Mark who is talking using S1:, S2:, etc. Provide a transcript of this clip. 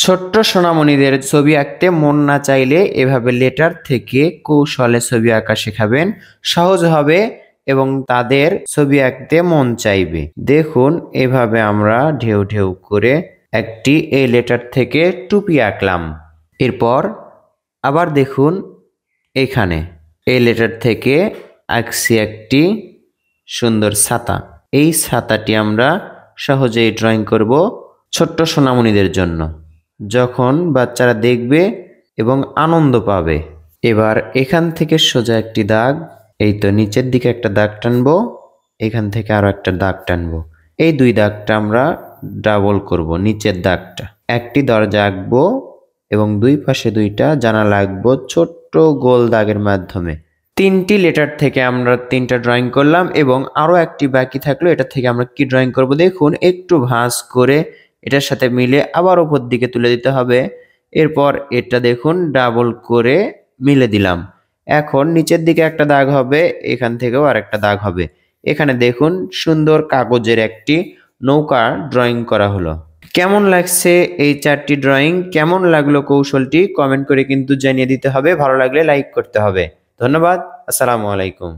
S1: ছোট্ট সোনামণিদের ছবি আঁকতে মন না চাইলে এভাবে লেটার থেকে কৌশলে ছবি আঁকা শেখাবেন, সহজ হবে এবং তাদের ছবি আঁকতে মন চাইবে। দেখুন এভাবে আমরা ঢেউ ঢেউ করে একটি এই লেটার থেকে টুপি আঁকলাম। এরপর আবার দেখুন এখানে এই লেটার থেকে আঁকছি একটি সুন্দর ছাতা। এই ছাতাটি আমরা সহজেই ড্রয়িং করব ছোট্ট সোনামণিদের জন্য, যখন বাচ্চারা দেখবে এবং আনন্দ পাবে। এবার এখান থেকে সোজা একটি দাগ, এই তো নিচের দিকে একটা দাগ টানবো, এখান থেকে আরো একটা দাগ টানবো। এই দুই দাগটা আমরা ডাবল করব। নিচের দাগটা একটি দরজা আঁকবো এবং দুই পাশে দুইটা জানালা আঁকবো ছোট্ট গোল দাগের মাধ্যমে। তিনটি লেটার থেকে আমরা তিনটা ড্রয়িং করলাম এবং আরো একটি বাকি থাকলো। এটা থেকে আমরা কি ড্রয়িং করব দেখুন, একটু ভাঁজ করে এটার সাথে মিলে আবার উপর দিকে তুলে দিতে হবে। এরপর এটা দেখুন ডাবল করে মিলে দিলাম। এখন নিচের দিকে একটা দাগ হবে, এখান থেকেও আরেকটা দাগ হবে। এখানে দেখুন সুন্দর কাগজের একটি নৌকা ড্রয়িং করা হলো। কেমন লাগছে এই চারটি ড্রয়িং? কেমন লাগলো কৌশলটি কমেন্ট করে কিন্তু জানিয়ে দিতে হবে। ভালো লাগলে লাইক করতে হবে। ধন্যবাদ। আসসালামু আলাইকুম।